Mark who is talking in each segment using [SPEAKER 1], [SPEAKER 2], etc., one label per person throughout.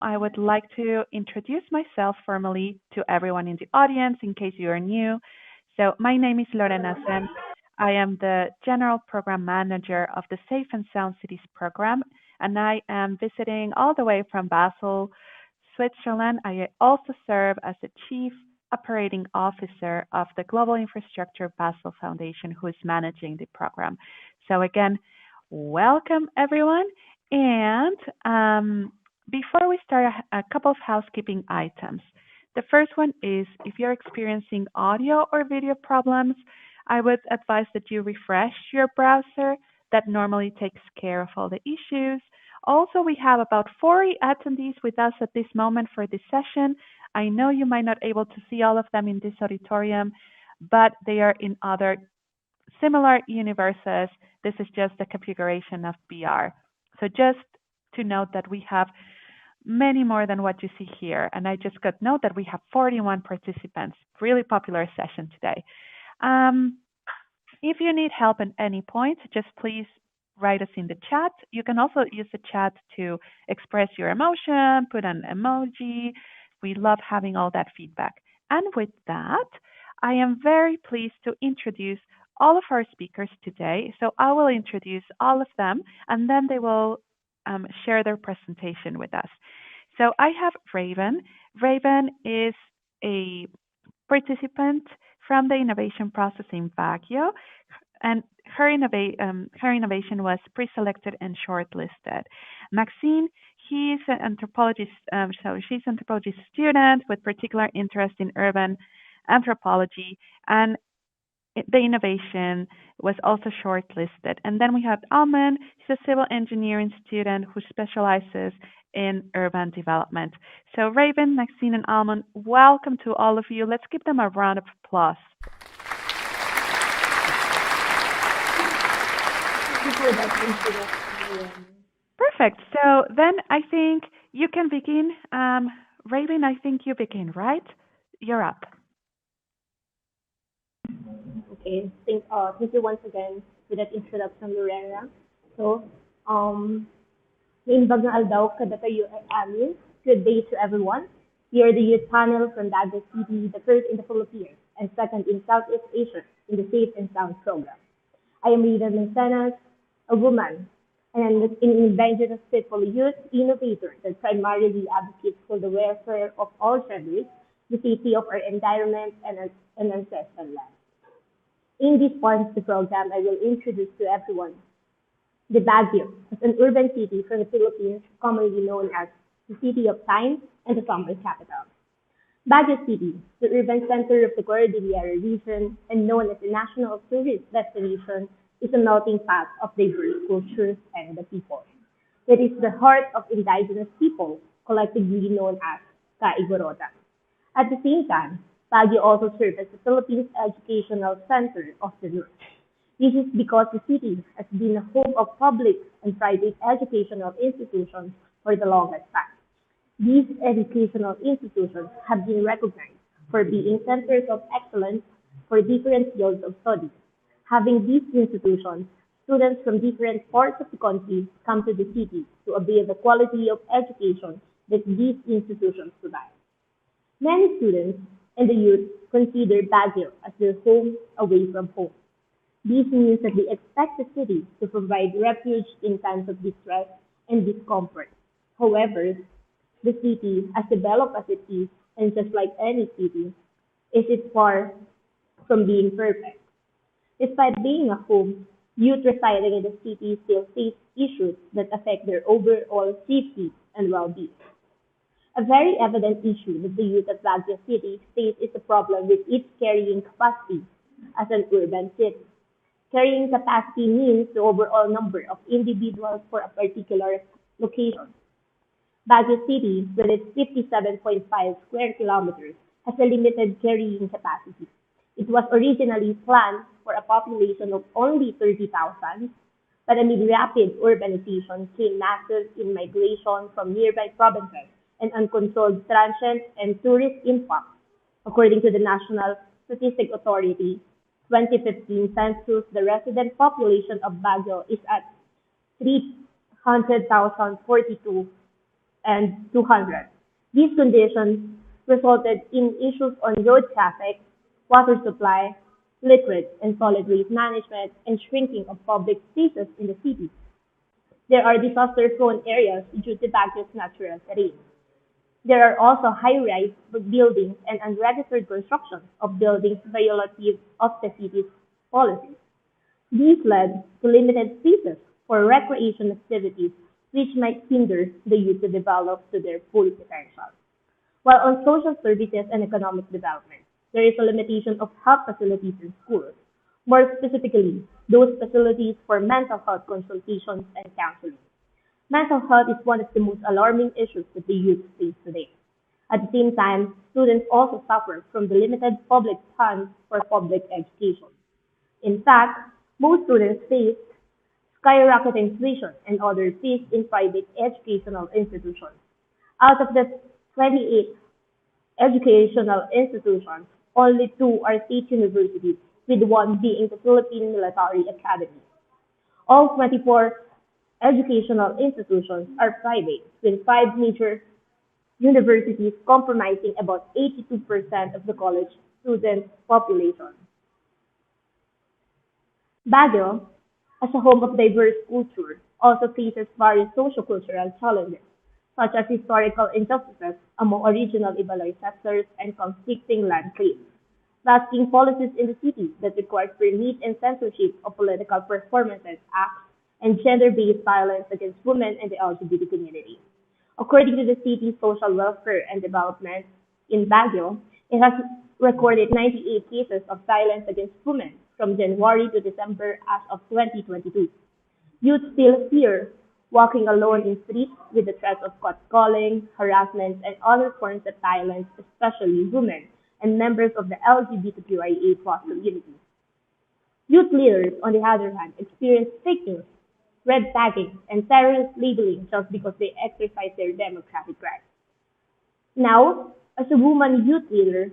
[SPEAKER 1] I would like to introduce myself formally to everyone in the audience in case you are new. So, my name is Lorena Zemp. I am the General Program Manager of the Safe and Sound Cities program, and I am visiting all the way from Basel, Switzerland. I also serve as the Chief Operating Officer of the Global Infrastructure Basel Foundation, who is managing the program. So, again, welcome everyone. And before we start, a couple of housekeeping items. The first one is if you're experiencing audio or video problems, I would advise that you refresh your browser. That normally takes care of all the issues. Also, we have about 40 attendees with us at this moment for this session. I know you might not be able to see all of them in this auditorium, but they are in other similar universes. This is just the configuration of BR. So just to note that we have many more than what you see here. And I just got note that we have 41 participants. Really popular session today. Um, if you need help at any point, just please write us in the chat. You can also use the chat to express your emotion, put an emoji. We love having all that feedback. And with that, I am very pleased to introduce all of our speakers today. So I will introduce all of them, and then they will share their presentation with us. So I have Raven. Raven is a participant from the innovation process in Baguio, and her innovation was pre-selected and shortlisted. Maxine, he's an anthropologist, so she's an anthropology student with particular interest in urban anthropology, and the innovation was also shortlisted. And then we have Almond. He's a civil engineering student who specializes in urban development. So Raven, Maxine, and Almond, welcome to all of you. Let's give them a round of applause. Perfect. So then I think you can begin. Raven, I think you begin, right? You're up.
[SPEAKER 2] Okay, thank you once again for that introduction, Lorena. So, Main Bagong Aldaw, kada kayo ay amin. Good day to everyone. We are the youth panel from Baguio City, the first in the Philippines and second in Southeast Asia in the Safe and Sound program. I am Rita Mensenas, a woman, and an indigenous people youth innovator that primarily advocates for the welfare of all travelers, the safety of our environment, and ancestral land. In this part of the program, I will introduce to everyone the Baguio as an urban city from the Philippines, commonly known as the City of Time and the Summer Capital. Baguio City, the urban center of the Cordillera region and known as a national tourist destination, is a melting pot of diverse cultures and the people. It is the heart of indigenous people, collectively known as Kaigorota. At the same time, Baguio also serves as the Philippines Educational Center of the North. This is because the city has been a home of public and private educational institutions for the longest time. These educational institutions have been recognized for being centers of excellence for different fields of study. Having these institutions, students from different parts of the country come to the city to avail the quality of education that these institutions provide. Many students and the youth consider Baguio as their home away from home. This means that they expect the city to provide refuge in times of distress and discomfort. However, the city, as developed as it is, and just like any city, is it far from being perfect. Despite being a home, youth residing in the city still face issues that affect their overall safety and well-being. A very evident issue that the youth of Baguio City face is the problem with its carrying capacity as an urban city. Carrying capacity means the overall number of individuals for a particular location. Baguio City, with its 57.5 square kilometers, has a limited carrying capacity. It was originally planned for a population of only 30,000, but amid rapid urbanization came massive immigration from nearby provinces and uncontrolled transient and tourist influx. According to the National Statistics Authority, 2015 census, the resident population of Baguio is at 300,042, and 200. These conditions resulted in issues on road traffic, water supply, liquid and solid waste management, and shrinking of public spaces in the city. There are disaster-prone areas due to Baguio's natural terrain. There are also high-rise buildings and unregistered construction of buildings violative of the city's policies. These led to limited spaces for recreation activities, which might hinder the youth to develop to their full potential. While on social services and economic development, there is a limitation of health facilities in schools, more specifically, those facilities for mental health consultations and counseling. Mental health is one of the most alarming issues that the youth face today. At the same time, students also suffer from the limited public funds for public education. In fact, most students face skyrocketing tuition and other fees in private educational institutions. Out of the 28 educational institutions, only two are state universities, with one being the Philippine Military Academy. All 24 educational institutions are private, with five major universities comprising about 82% of the college student population. Baguio, as a home of diverse culture, also faces various socio-cultural challenges, such as historical injustices among original Ibaloi settlers and conflicting land claims, basking policies in the city that require permit and censorship of political performances acts, and gender-based violence against women and the LGBT community. According to the city's social welfare and development in Baguio, it has recorded 98 cases of violence against women from January to December as of 2022. Youth still fear walking alone in streets with the threat of catcalling, harassment, and other forms of violence, especially women and members of the LGBTQIA+ community. Youth leaders, on the other hand, experience fake news, red tagging, and terrorist labeling just because they exercise their democratic rights. Now, as a woman youth leader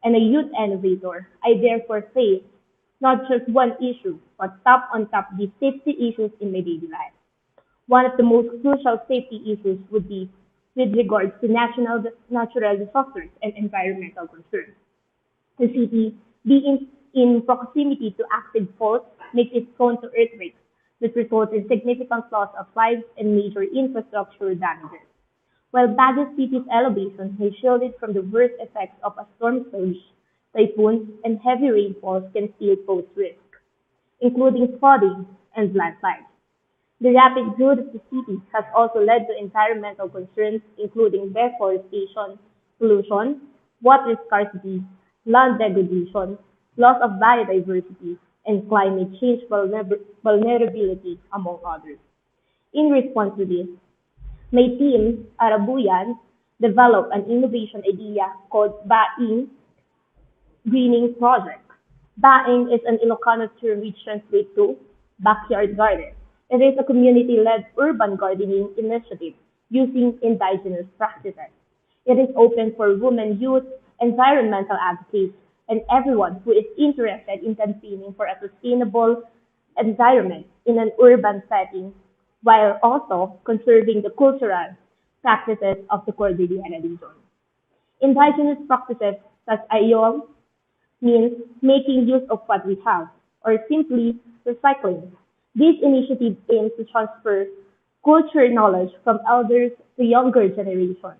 [SPEAKER 2] and a youth innovator, I therefore face not just one issue, but top on top the safety issues in my daily life. One of the most crucial safety issues would be with regards to natural disasters and environmental concerns. The city, being in proximity to active faults, makes it prone to earthquakes, which results in significant loss of lives and major infrastructure damages. While Baguio City's elevation may shield it from the worst effects of a storm surge, typhoons, and heavy rainfalls can still pose risk, including flooding and landslides. The rapid growth of the city has also led to environmental concerns, including deforestation, pollution, water scarcity, land degradation, loss of biodiversity, and climate change vulnerability, among others. In response to this, my team, Arabuyan, developed an innovation idea called Baing Greening Project. Baing is an Ilocano term which translates to backyard garden. It is a community-led urban gardening initiative using indigenous practices. It is open for women, youth, environmental advocates, and everyone who is interested in campaigning for a sustainable environment in an urban setting while also conserving the cultural practices of the Cordillera region. Indigenous practices such as ayong means making use of what we have, or simply recycling. This initiative aims to transfer culture knowledge from elders to younger generations,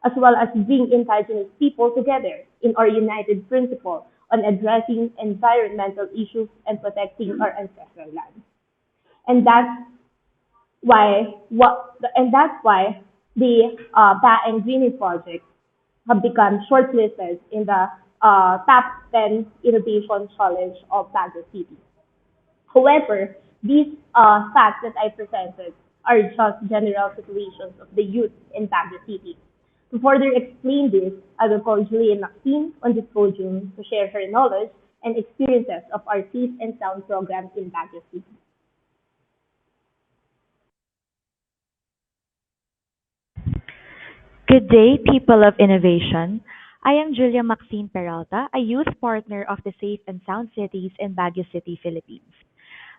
[SPEAKER 2] as well as bring indigenous people together in our united principle on addressing environmental issues and protecting our ancestral land. And that's why the Ba and Greening project have become shortlisted in the top 10 innovation challenge of Baguio City. However, these facts that I presented are just general situations of the youth in Baguio City. To further explain this, I will call Julie and Maxine on this podium to share her knowledge and experiences of our Safe and Sound program in Baguio City.
[SPEAKER 3] Good day, people of innovation. I am Julia Maxine Peralta, a youth partner of the Safe and Sound Cities in Baguio City, Philippines.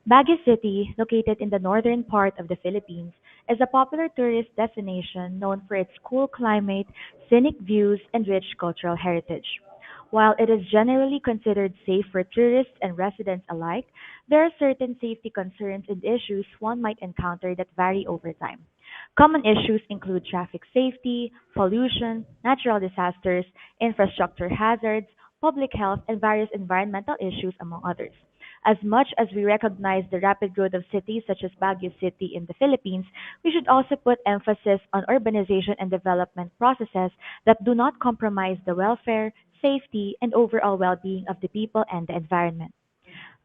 [SPEAKER 3] Baguio City, located in the northern part of the Philippines, is a popular tourist destination known for its cool climate, scenic views, and rich cultural heritage. While it is generally considered safe for tourists and residents alike, there are certain safety concerns and issues one might encounter that vary over time. Common issues include traffic safety, pollution, natural disasters, infrastructure hazards, public health, and various environmental issues, among others. As much as we recognize the rapid growth of cities such as Baguio City in the Philippines, we should also put emphasis on urbanization and development processes that do not compromise the welfare, safety, and overall well-being of the people and the environment.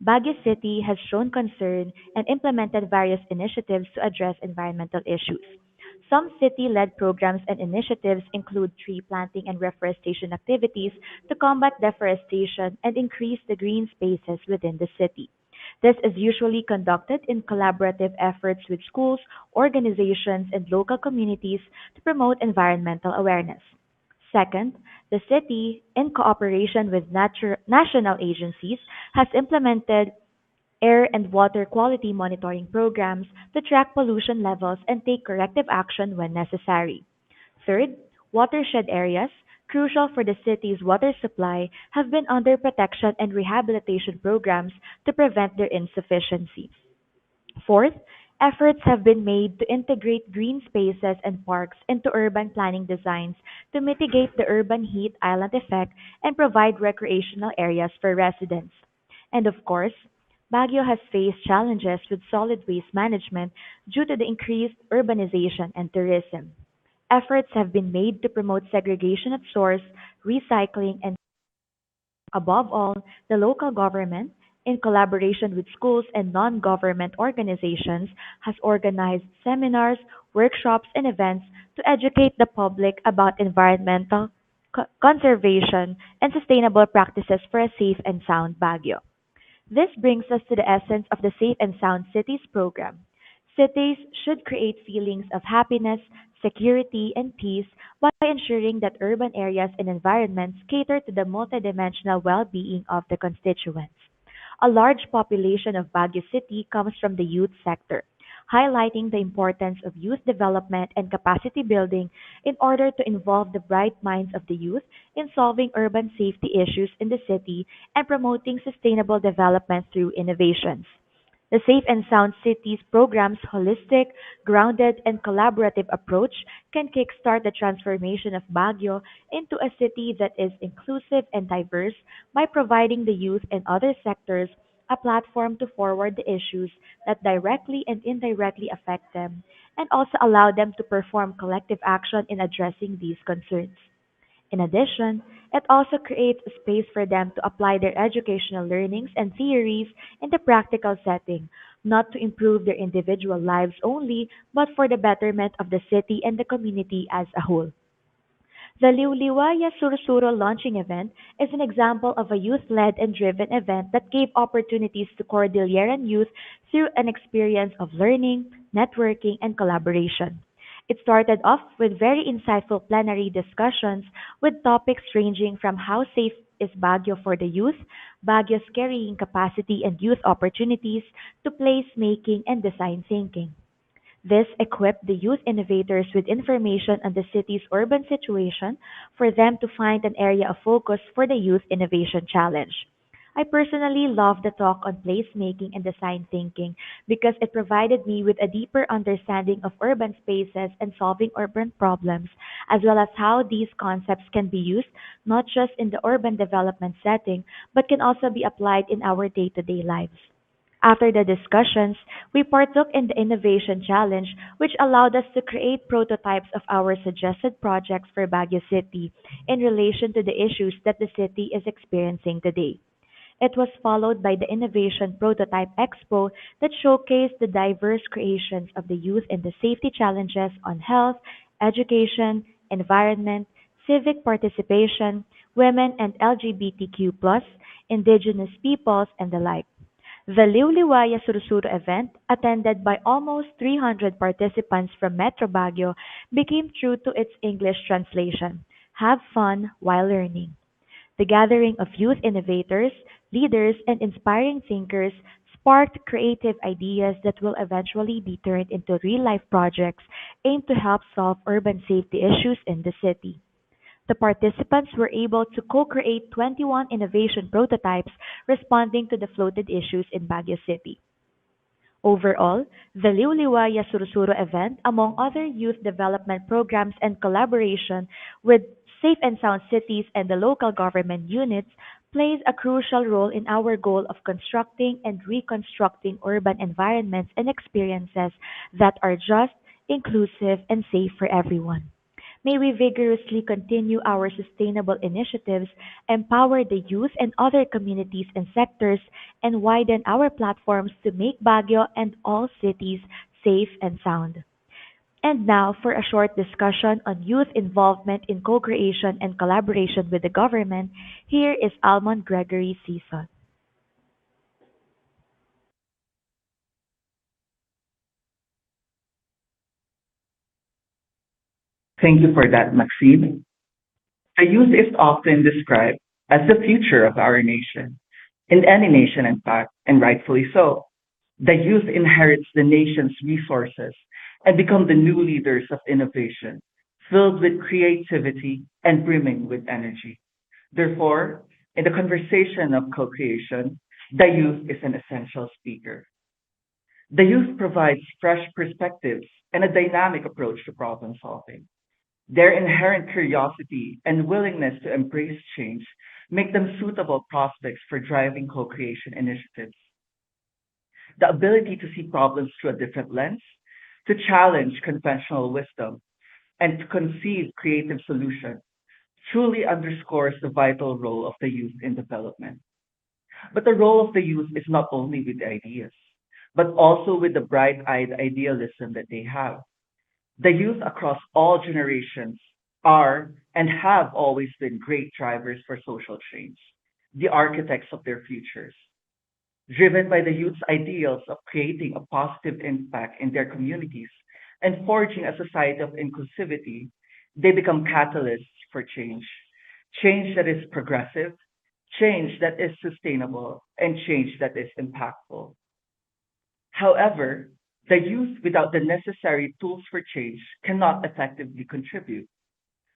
[SPEAKER 3] Baguio City has shown concern and implemented various initiatives to address environmental issues. Some city-led programs and initiatives include tree planting and reforestation activities to combat deforestation and increase the green spaces within the city. This is usually conducted in collaborative efforts with schools, organizations, and local communities to promote environmental awareness. Second, the city, in cooperation with national agencies, has implemented air and water quality monitoring programs to track pollution levels and take corrective action when necessary. Third, watershed areas, crucial for the city's water supply, have been under protection and rehabilitation programs to prevent their insufficiency. Fourth, efforts have been made to integrate green spaces and parks into urban planning designs to mitigate the urban heat island effect and provide recreational areas for residents. And of course, Baguio has faced challenges with solid waste management due to the increased urbanization and tourism. Efforts have been made to promote segregation at source, recycling, and above all, the local government, in collaboration with schools and non-government organizations, has organized seminars, workshops, and events to educate the public about environmental conservation and sustainable practices for a safe and sound Baguio. This brings us to the essence of the Safe and Sound Cities program. Cities should create feelings of happiness, security, and peace by ensuring that urban areas and environments cater to the multidimensional well-being of the constituents. A large population of Baguio City comes from the youth sector, highlighting the importance of youth development and capacity building in order to involve the bright minds of the youth in solving urban safety issues in the city and promoting sustainable development through innovations. The Safe and Sound Cities program's holistic, grounded, and collaborative approach can kickstart the transformation of Baguio into a city that is inclusive and diverse by providing the youth and other sectors a platform to forward the issues that directly and indirectly affect them, and also allow them to perform collective action in addressing these concerns. In addition, it also creates a space for them to apply their educational learnings and theories in the practical setting, not to improve their individual lives only, but for the betterment of the city and the community as a whole. The Liwliwaya Sursuro launching event is an example of a youth-led and driven event that gave opportunities to Cordilleran youth through an experience of learning, networking, and collaboration. It started off with very insightful plenary discussions with topics ranging from how safe is Baguio for the youth, Baguio's carrying capacity and youth opportunities, to placemaking and design thinking. This equipped the youth innovators with information on the city's urban situation for them to find an area of focus for the Youth Innovation Challenge. I personally love the talk on placemaking and design thinking because it provided me with a deeper understanding of urban spaces and solving urban problems, as well as how these concepts can be used not just in the urban development setting, but can also be applied in our day to day lives. After the discussions, we partook in the Innovation Challenge, which allowed us to create prototypes of our suggested projects for Baguio City in relation to the issues that the city is experiencing today. It was followed by the Innovation Prototype Expo that showcased the diverse creations of the youth in the safety challenges on health, education, environment, civic participation, women and LGBTQ+, indigenous peoples, and the like. The Liwliwaya Sursuro event, attended by almost 300 participants from Metro Baguio, became true to its English translation: Have fun while learning. The gathering of youth innovators, leaders, and inspiring thinkers sparked creative ideas that will eventually be turned into real life projects aimed to help solve urban safety issues in the city. The participants were able to co-create 21 innovation prototypes responding to the floated issues in Baguio City. Overall, the Liwliwaya Surusuro event, among other youth development programs and collaboration with Safe and Sound Cities and the local government units, plays a crucial role in our goal of constructing and reconstructing urban environments and experiences that are just, inclusive, and safe for everyone. May we vigorously continue our sustainable initiatives, empower the youth and other communities and sectors, and widen our platforms to make Baguio and all cities safe and sound. And now for a short discussion on youth involvement in co-creation and collaboration with the government, here is Almond Gregory Sison.
[SPEAKER 4] Thank you for that, Maxine. The youth is often described as the future of our nation, in any nation, in fact, and rightfully so. The youth inherits the nation's resources and become the new leaders of innovation, filled with creativity and brimming with energy. Therefore, in the conversation of co creation, the youth is an essential speaker. The youth provides fresh perspectives and a dynamic approach to problem solving. Their inherent curiosity and willingness to embrace change make them suitable prospects for driving co creation initiatives. The ability to see problems through a different lens, to challenge conventional wisdom, and to conceive creative solutions truly underscores the vital role of the youth in development. But the role of the youth is not only with the ideas, but also with the bright eyed idealism that they have. The youth across all generations are and have always been great drivers for social change, the architects of their futures. Driven by the youth's ideals of creating a positive impact in their communities and forging a society of inclusivity, they become catalysts for change. Change that is progressive, change that is sustainable, and change that is impactful. However, the youth without the necessary tools for change cannot effectively contribute,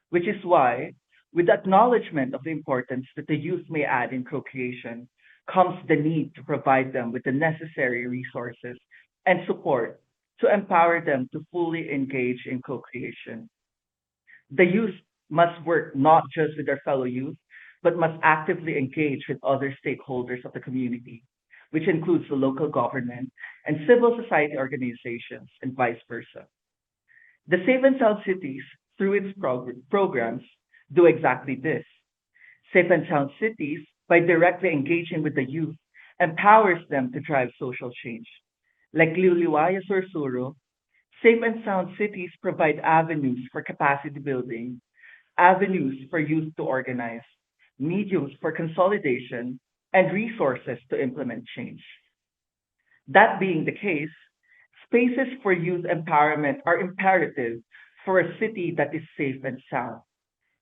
[SPEAKER 4] which is why, with acknowledgement of the importance that the youth may add in co-creation, comes the need to provide them with the necessary resources and support to empower them to fully engage in co-creation. The youth must work not just with their fellow youth, but must actively engage with other stakeholders of the community, which includes the local government and civil society organizations and vice versa. The Safe and Sound Cities, through its programs, do exactly this. Safe and Sound Cities, by directly engaging with the youth, empowers them to drive social change. Like Liuliwaya Sursuro, Safe and Sound Cities provide avenues for capacity building, avenues for youth to organize, mediums for consolidation, and resources to implement change. That being the case, spaces for youth empowerment are imperative for a city that is safe and sound.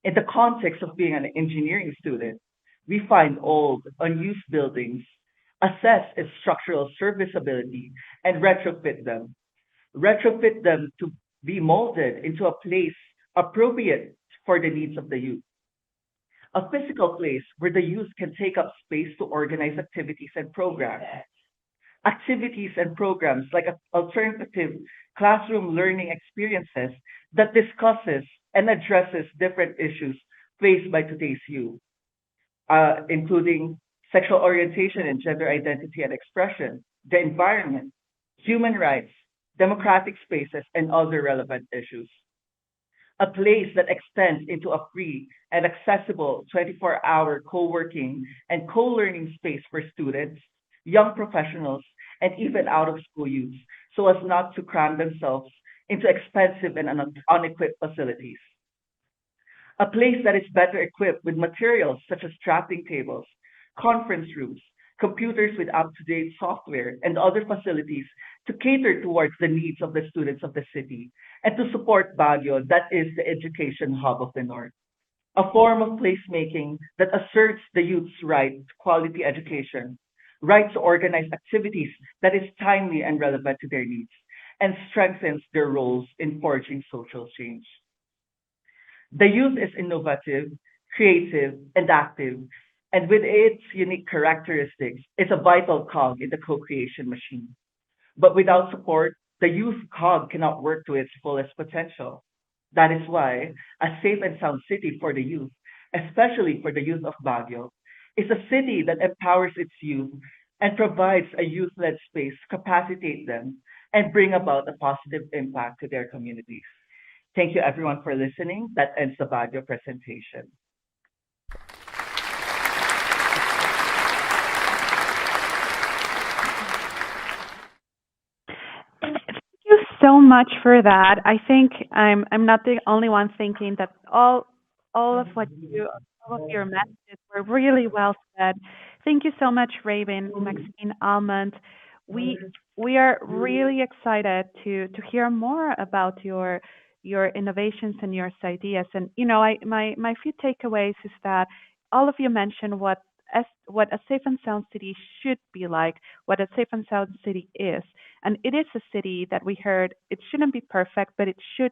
[SPEAKER 4] In the context of being an engineering student, we find old, unused buildings, assess its structural serviceability, and retrofit them to be molded into a place appropriate for the needs of the youth. A physical place where the youth can take up space to organize activities and programs. Activities and programs like alternative classroom learning experiences that discusses and addresses different issues faced by today's youth, including sexual orientation and gender identity and expression, the environment, human rights, democratic spaces, and other relevant issues. A place that extends into a free and accessible 24-hour co-working and co-learning space for students, young professionals, and even out-of-school youths, so as not to cram themselves into expensive and unequipped facilities. A place that is better equipped with materials such as drafting tables, conference rooms, computers with up-to-date software, and other facilities to cater towards the needs of the students of the city and to support Baguio, that is the education hub of the North. A form of placemaking that asserts the youth's right to quality education right to organize activities that is timely and relevant to their needs, and strengthens their roles in forging social change. The youth is innovative, creative, and active, and with its unique characteristics, is a vital cog in the co-creation machine. But without support, the youth cog cannot work to its fullest potential. That is why a safe and sound city for the youth, especially for the youth of Baguio, is a city that empowers its youth and provides a youth-led space to capacitate them and bring about a positive impact to their communities. Thank you everyone for listening. That ends the Baguio presentation.
[SPEAKER 1] Thank you so much for that. I think I'm not the only one thinking that all of what you all of your messages were really well said. Thank you so much, Raven, Maxine, Almond. We we are really excited to hear more about your innovations and your ideas. And my few takeaways is that all of you mentioned what a safe and sound city should be like, what a safe and sound city is. And it is a city that we heard it shouldn't be perfect, but it should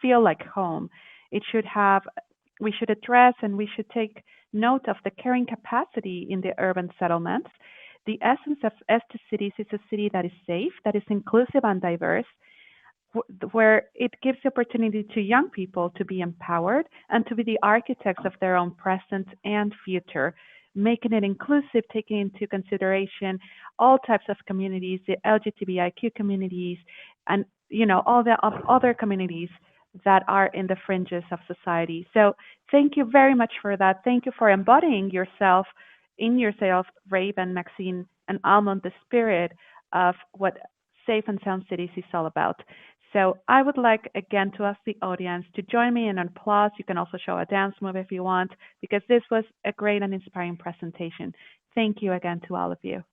[SPEAKER 1] feel like home. It should have, we should address and we should take note of the carrying capacity in the urban settlements. The essence of S²Cities is a city that is safe, that is inclusive and diverse, where it gives the opportunity to young people to be empowered and to be the architects of their own present and future, making it inclusive, taking into consideration all types of communities, the LGBTIQ communities, and all the other communities that are in the fringes of society. So thank you very much for that. Thank you for embodying yourself in yourself, Raven, Maxine, and Almond, the spirit of what Safe and Sound Cities is all about. So I would like again to ask the audience to join me in an applause. You can also show a dance move if you want, because this was a great and inspiring presentation. Thank you again to all of you.